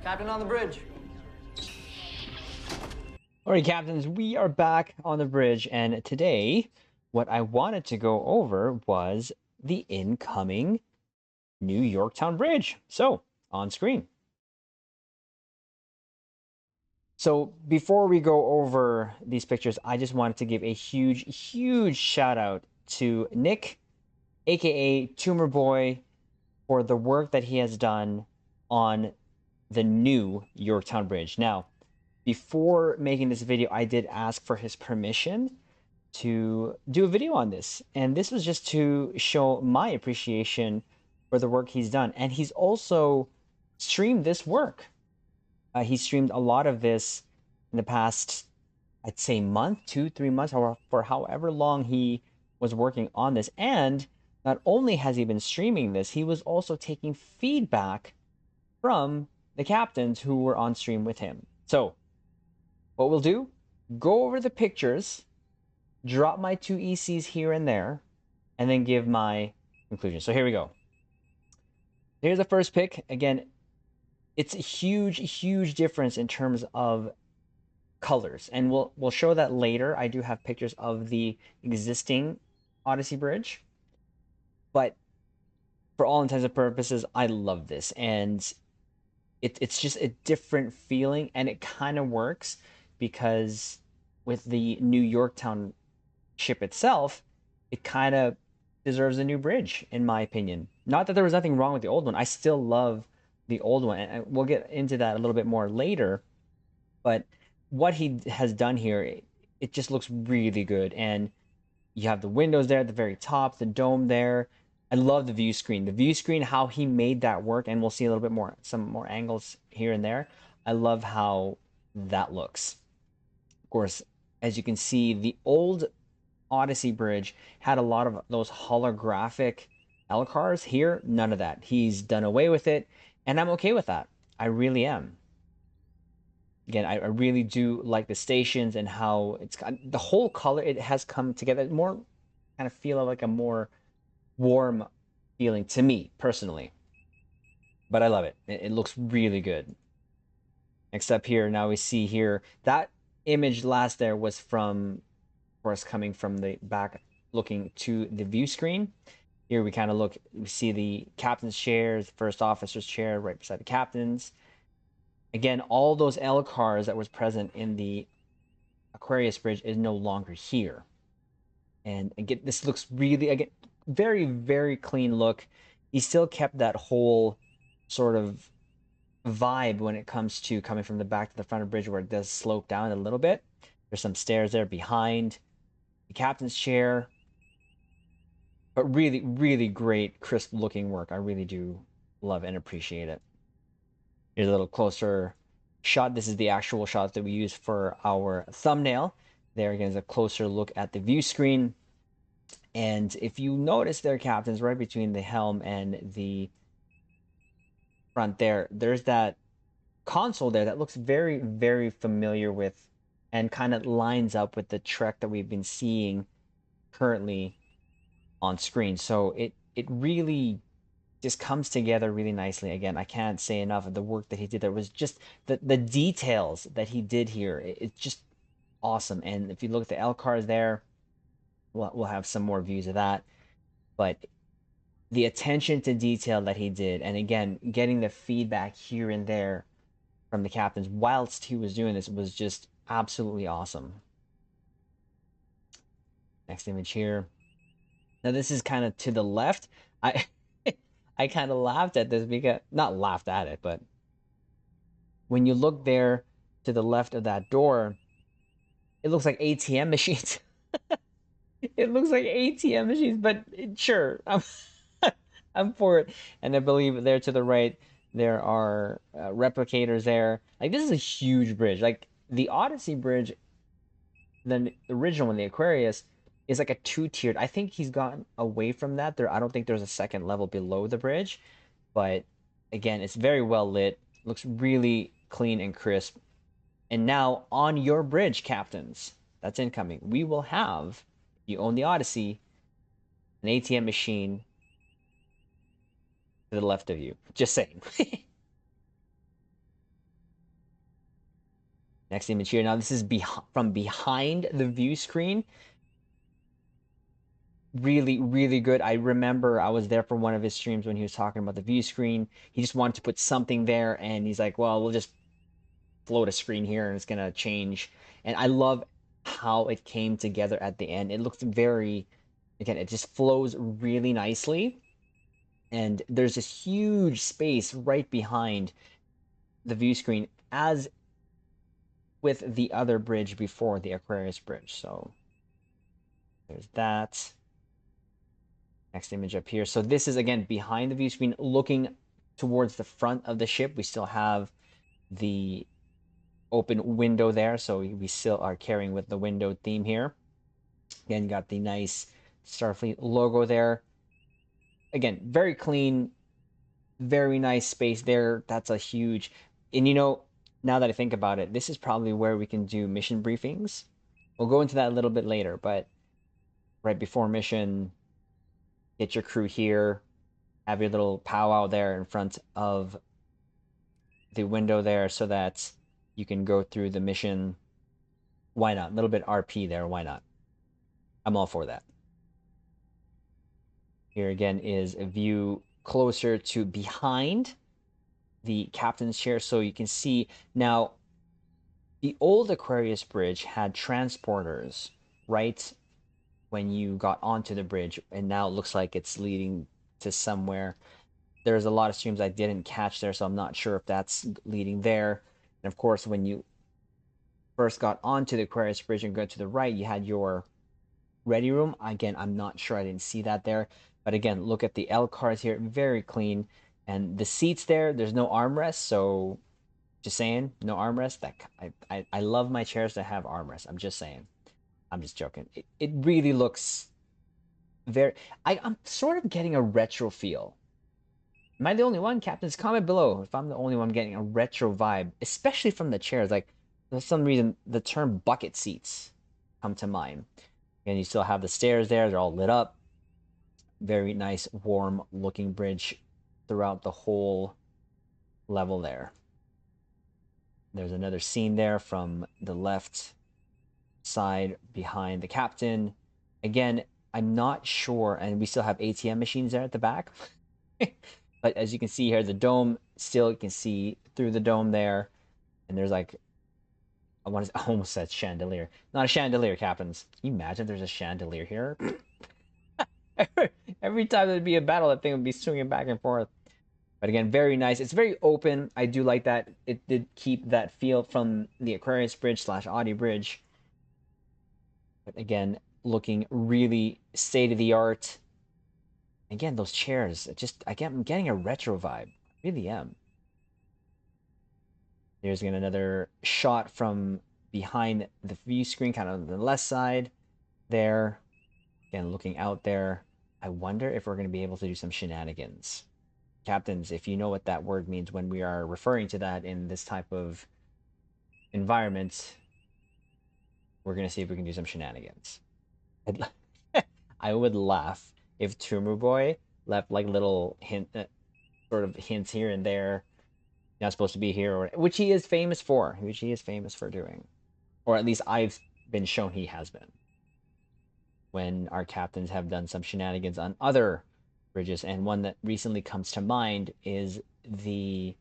Captain on the bridge. All right, captains, we are back on the bridge, and today what I wanted to go over was the incoming new Yorktown Bridge. So, on screen. So, before we go over these pictures, I just wanted to give a huge shout out to Nick, aka Tumerboy, for the work that he has done on the new Yorktown Bridge. Now, before making this video, I did ask for his permission to do a video on this. And this was just to show my appreciation for the work he's done. And he's also streamed this work. He streamed a lot of this in the past, I'd say month, 2-3 months, or for however long he was working on this. And not only has he been streaming this, he was also taking feedback from the captains who were on stream with him. So what we'll do, go over the pictures, drop my 2 ECs here and there, and then give my conclusion. So here we go. Here's the first pick. Again, it's a huge difference in terms of colors, and we'll show that later. I do have pictures of the existing Odyssey Bridge, but for all intents and purposes, I love this, and it's just a different feeling, and it kind of works because with the New Yorktown ship itself, it kind of deserves a new bridge, in my opinion. Not that there was nothing wrong with the old one. I still love the old one, and we'll get into that a little bit more later. But what he has done here, it just looks really good. And you have the windows there at the very top, the dome there. I love the view screen. The view screen, how he made that work, and we'll see a little bit more, some more angles here and there. I love how that looks. Of course, as you can see, the old Odyssey Bridge had a lot of those holographic LCARs. Here, none of that. He's done away with it, and I'm okay with that. I really am. Again, I really do like the stations and how it's got the whole color. It has come together more, kind of feel like a more warm feeling to me personally. But I love it. It looks really good. Next up here, now we see here that image last there was from, of course, coming from the back, looking to the view screen. Here we kind of look, we see the captain's chair, the first officer's chair right beside the captain's. Again, all those LCARs that was present in the Aquarius Bridge is no longer here. And again, this looks really, again, very clean look. He still kept that whole sort of vibe when it comes to coming from the back to the front of the bridge, where it does slope down a little bit. There's some stairs there behind the captain's chair. But really great, crisp looking work. I really do love and appreciate it. Here's a little closer shot. This is the actual shot that we use for our thumbnail. There again is a closer look at the view screen. And if you notice there, captains, right between the helm and the front there, there's that console there that looks very familiar with, and kind of lines up with the Trek that we've been seeing currently on screen. So it really just comes together really nicely. Again, I can't say enough of the work that he did. There was just the details that he did here. It's just awesome. And if you look at the LCARs there, we'll have some more views of that. But the attention to detail that he did, and again, getting the feedback here and there from the captains whilst he was doing this, was just absolutely awesome. Next image here. Now this is kind of to the left. I kind of laughed at this, because, not laughed at it, but when you look there to the left of that door, it looks like ATM machines. It looks like ATM machines, but sure, I'm for it. And I believe there to the right, there are replicators there. Like, this is a huge bridge. Like, the Odyssey Bridge, the original one, the Aquarius, is like a 2-tiered. I think he's gotten away from that. I don't think there's a second level below the bridge, but again, it's very well lit. Looks really clean and crisp. And now on your bridge, captains, that's incoming, we will have, if you own the Odyssey, an ATM machine to the left of you. Just saying. Next image here. Now this is from behind the view screen. Really, really good. I remember I was there for one of his streams when he was talking about the view screen. He just wanted to put something there, and he's like, well, we'll just float a screen here and it's gonna change. And I love how it came together at the end. It looks very, again, it just flows really nicely. And there's this huge space right behind the view screen, as with the other bridge before, the Aquarius bridge. So there's that. Next image up here. So this is, again, behind the view screen, looking towards the front of the ship. We still have the open window there, so we still are carrying with the window theme here. Again, got the nice Starfleet logo there. Again, very clean, very nice space there. That's a huge, and now that I think about it, this is probably where we can do mission briefings. We'll go into that a little bit later, but right before mission, get your crew here, have your little powwow there in front of the window there so that you can go through the mission. Why not? A little bit RP there. Why not? I'm all for that. Here again is a view closer to behind the captain's chair, so you can see now the old Aquarius bridge had transporters right when you got onto the bridge, and now it looks like it's leading to somewhere. There's a lot of streams I didn't catch there, so I'm not sure if that's leading there. And of course, when you first got onto the Aquarius bridge and go to the right, you had your ready room. Again, I'm not sure, I didn't see that there. But again, look at the L cars here, very clean. And the seats there, there's no armrest, so just saying, no armrest. I love my chairs that have armrests. I'm just saying. I'm just joking. It really looks very. I'm sort of getting a retro feel. Am I the only one? Captains, comment below if I'm the only one getting a retro vibe, especially from the chairs. Like, for some reason, the term bucket seats come to mind. And you still have the stairs there. They're all lit up. Very nice, warm looking bridge throughout the whole level there. There's another scene there from the left side behind the captain. Again, I'm not sure, and we still have ATM machines there at the back. But as you can see here, the dome, still you can see through the dome there. And there's like, I almost said chandelier. Not a chandelier, captains. Can you imagine there's a chandelier here? Every time there'd be a battle, that thing would be swinging back and forth. But again, very nice. It's very open. I do like that. It did keep that feel from the Aquarius Bridge / Audi Bridge. But again, looking really state of the art. Again, those chairs. I'm getting a retro vibe. I really am. There's again another shot from behind the view screen, kind of on the left side there. Again, looking out there. I wonder if we're going to be able to do some shenanigans. Captains, if you know what that word means when we are referring to that in this type of environment, we're going to see if we can do some shenanigans. I would laugh if Tumerboy left like little sort of hints here and there. Not supposed to be here, which he is famous for, doing. Or at least I've been shown he has been. When our captains have done some shenanigans on other bridges, and one that recently comes to mind is the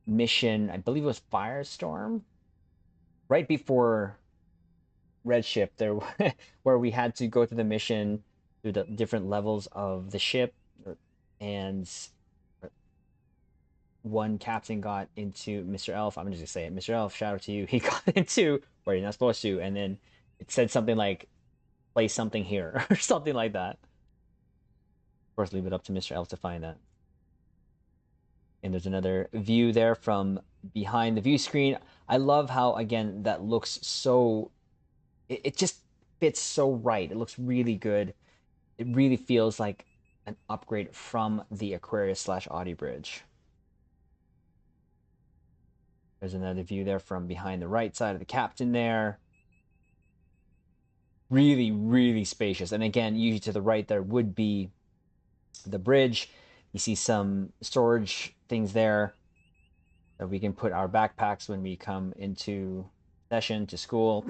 mission, I believe it was Firestorm, right before Redship there, where we had to go through the mission through the different levels of the ship, and one captain got into Mr. Elf. I'm just gonna say it, Mr. Elf, shout out to you. He got into where you're not supposed to, and then it said something like play something here or something like that. Of course, leave it up to Mr. Elf to find that. And there's another view there from behind the view screen. I love how, again, that looks so, it just fits so right. It looks really good. It really feels like an upgrade from the Aquarius / Audi Bridge. There's another view there from behind the right side of the captain there. Really, really spacious. And again, usually to the right there would be the bridge. You see some storage things there. So we can put our backpacks when we come into session to school.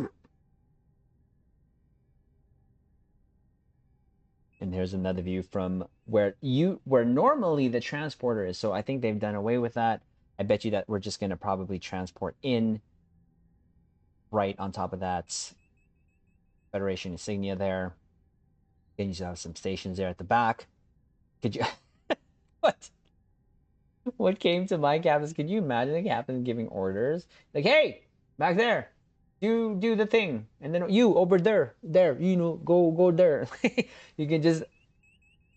And here's another view from where normally the transporter is. So I think they've done away with that. I bet you that we're just going to probably transport in right on top of that Federation insignia there. Then you have some stations there at the back. Could you what? What came to my captains? Could you imagine the captain giving orders? Like, hey, back there, do the thing. And then you over there, go there. You can just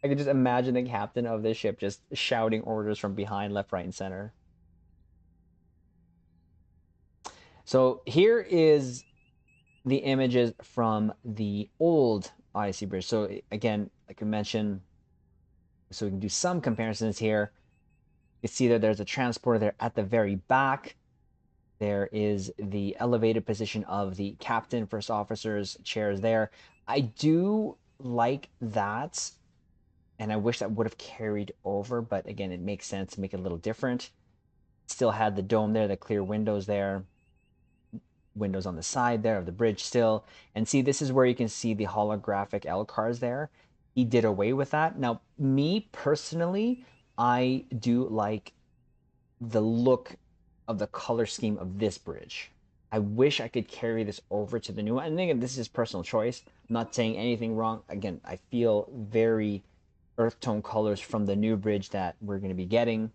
I could just imagine the captain of this ship just shouting orders from behind, left, right, and center. So here is the images from the old Odyssey Bridge. So again, like I mentioned, so we can do some comparisons here. You see that there's a transporter there at the very back. There is the elevated position of the captain, first officers, chairs there. I do like that, and I wish that would have carried over, but again, it makes sense to make it a little different. Still had the dome there, the clear windows there, windows on the side there of the bridge still. And see, this is where you can see the holographic L cars there. He did away with that. Now, me personally, I do like the look of the color scheme of this bridge. I wish I could carry this over to the new one. And again, this is personal choice. I'm not saying anything wrong. Again, I feel very earth tone colors from the new bridge that we're going to be getting.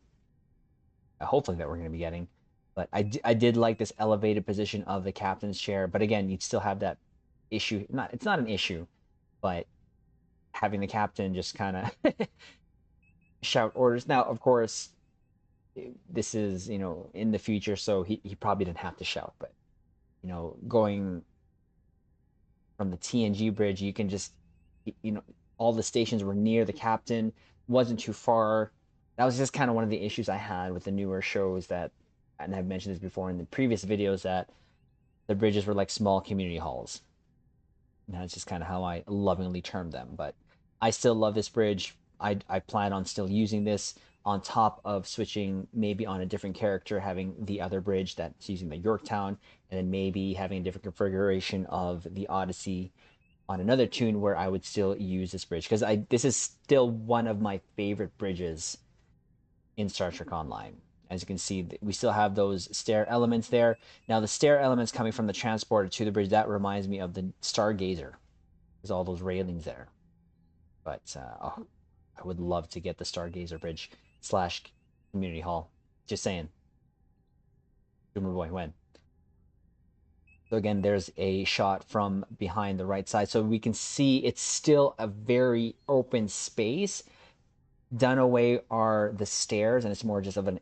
Hopefully that we're going to be getting. But I did like this elevated position of the captain's chair. But again, you'd still have that issue. It's not an issue, but having the captain just kind of shout orders. Now, of course, this is, in the future, so he probably didn't have to shout. But, going from the TNG bridge, you can just, all the stations were near the captain, wasn't too far. That was just kind of one of the issues I had with the newer shows that, and I've mentioned this before in the previous videos, that the bridges were like small community halls. And that's just kind of how I lovingly term them. But I still love this bridge. I plan on still using this on top of switching maybe on a different character, having the other bridge that's using the Yorktown, and then maybe having a different configuration of the Odyssey on another tune where I would still use this bridge, because this is still one of my favorite bridges in Star Trek Online. As you can see, we still have those stair elements there. Now, the stair elements coming from the transporter to the bridge, that reminds me of the Stargazer. There's all those railings there. But oh, I would love to get the Stargazer Bridge / Community Hall. Just saying. Tumerboy, when? So again, there's a shot from behind the right side. So we can see it's still a very open space. Done away are the stairs, and it's more just of an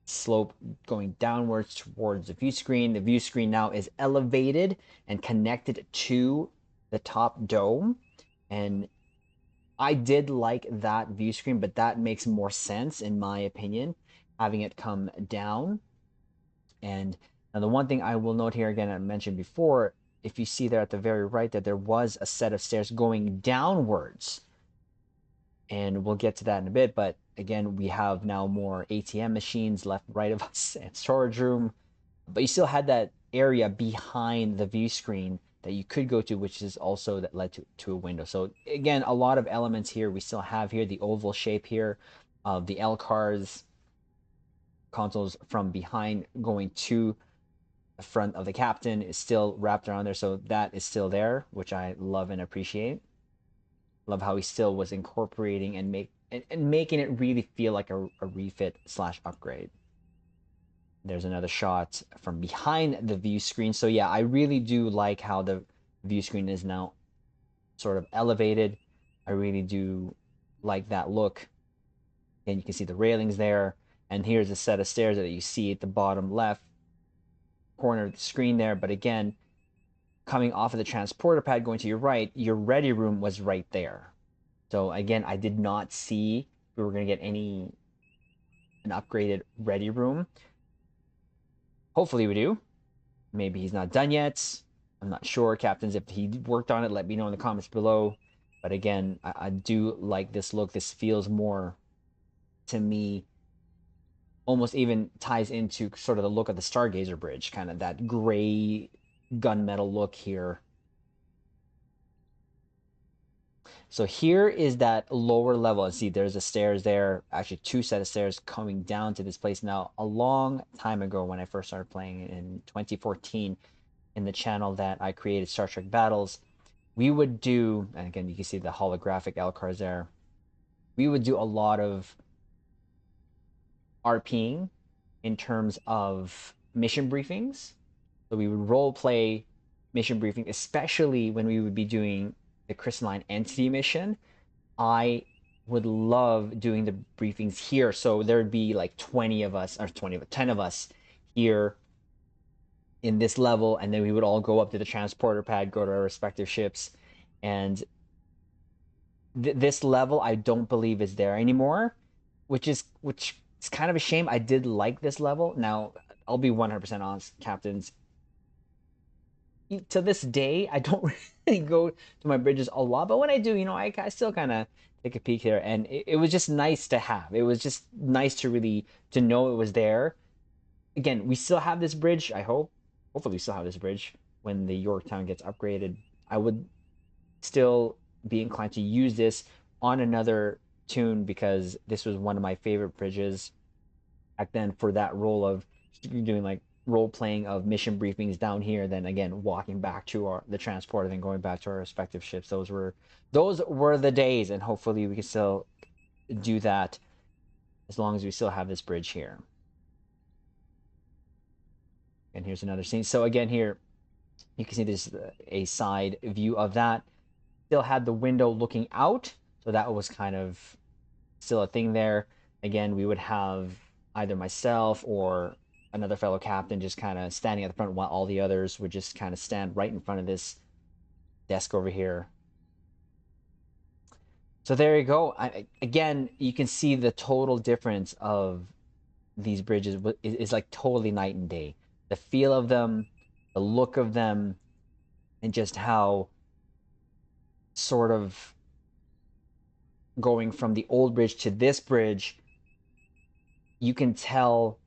slope going downwards towards the view screen. The view screen now is elevated and connected to the top dome. And I did like that view screen, but that makes more sense in my opinion, having it come down. And now the one thing I will note here, again, I mentioned before, if you see there at the very right that there was a set of stairs going downwards, and we'll get to that in a bit. But again, we have now more ATM machines left, right of us, and storage room. But you still had that area behind the view screen that you could go to, which is also that led to a window. So again, a lot of elements here we still have here. The oval shape here of the L cars, consoles from behind going to the front of the captain is still wrapped around there. So that is still there, which I love and appreciate. Love how he still was incorporating and making it really feel like a refit / upgrade. There's another shot from behind the view screen. So yeah, I really do like how the view screen is now sort of elevated. I really do like that look. And you can see the railings there. And here's a set of stairs that you see at the bottom left corner of the screen there. But again, coming off of the transporter pad going to your right, your ready room was right there. So again, I did not see we were going to get an upgraded ready room. Hopefully we do. Maybe he's not done yet. I'm not sure, captains. If he worked on it, let me know in the comments below. But again, I do like this look. This feels more, to me, almost even ties into sort of the look of the Stargazer Bridge, kind of that gray gunmetal look here. So here is that lower level. And see, there's the stairs there, actually two set of stairs coming down to this place. Now, a long time ago when I first started playing in 2014 in the channel that I created, Star Trek Battles, we would do, and again, you can see the holographic LCARs there. We would do a lot of RPing in terms of mission briefings. So we would role play mission briefing, especially when we would be doing the crystalline entity mission. I would love doing the briefings here. So there would be like 20 of us, or 10 of us here in this level, and then we would all go up to the transporter pad, go to our respective ships, and this level I don't believe is there anymore, which is kind of a shame. I did like this level. Now I'll be 100% honest, captains. To this day, I don't really go to my bridges a lot, but when I do, I still kind of take a peek here, and it was just nice to have. It was just nice to know it was there. Again, we still have this bridge. Hopefully, we still have this bridge when the Yorktown gets upgraded. I would still be inclined to use this on another tune because this was one of my favorite bridges back then for that role of doing like role playing of mission briefings down here, then again walking back to the transporter, then going back to our respective ships. Those were the days, and hopefully we can still do that as long as we still have this bridge here. And here's another scene. So again, here you can see this a side view of that. Still had the window looking out, so that was kind of still a thing there. Again, we would have either myself or another fellow captain just kind of standing at the front while all the others would just kind of stand right in front of this desk over here. So there you go. Again, you can see the total difference of these bridges is like totally night and day. The feel of them, the look of them, and just how sort of going from the old bridge to this bridge, you can tell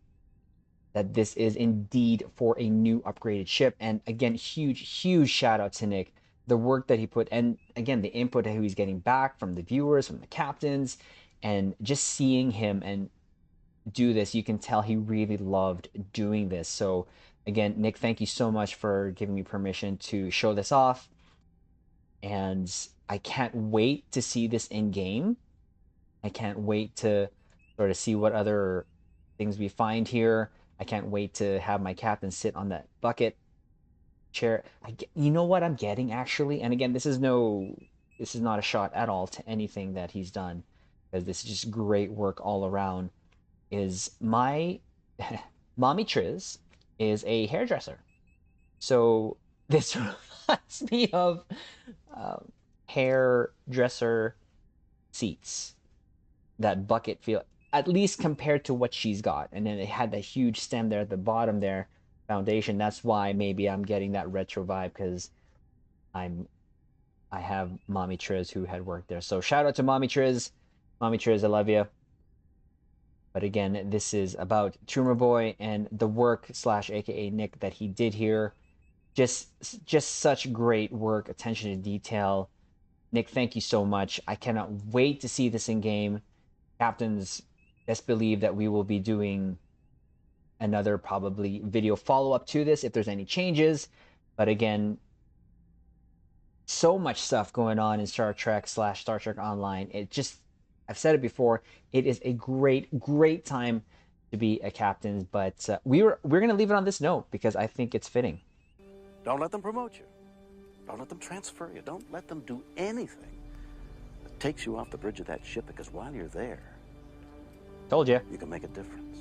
that this is indeed for a new upgraded ship. And again, huge shout out to Nick, the work that he put, and again, the input that he's getting back from the viewers, from the captains, and just seeing him and do this, you can tell he really loved doing this. So again, Nick, thank you so much for giving me permission to show this off. And I can't wait to see this in game. I can't wait to sort of see what other things we find here. I can't wait to have my captain sit on that bucket chair. You know what I'm getting actually, and again, this is not a shot at all to anything that he's done, because this is just great work all around. Is my mommy Triz is a hairdresser, so this reminds me of hairdresser seats, that bucket feel, at least compared to what she's got. And then it had that huge stem there at the bottom there, foundation. That's why maybe I'm getting that retro vibe, because I have Mommy Triz who had worked there. So shout out to Mommy Triz. Mommy Triz, I love you. But again, this is about Tumerboy and the work / aka Nick that he did here. Just such great work, attention to detail. Nick, thank you so much. I cannot wait to see this in game. Captains, best believe that we will be doing another probably video follow-up to this if there's any changes. But again, so much stuff going on in Star Trek / Star Trek Online. I've said it before, it is a great time to be a captain. But we're going to leave it on this note because I think it's fitting. Don't let them promote you. Don't let them transfer you. Don't let them do anything that takes you off the bridge of that ship, because while you're there, told you, you can make a difference.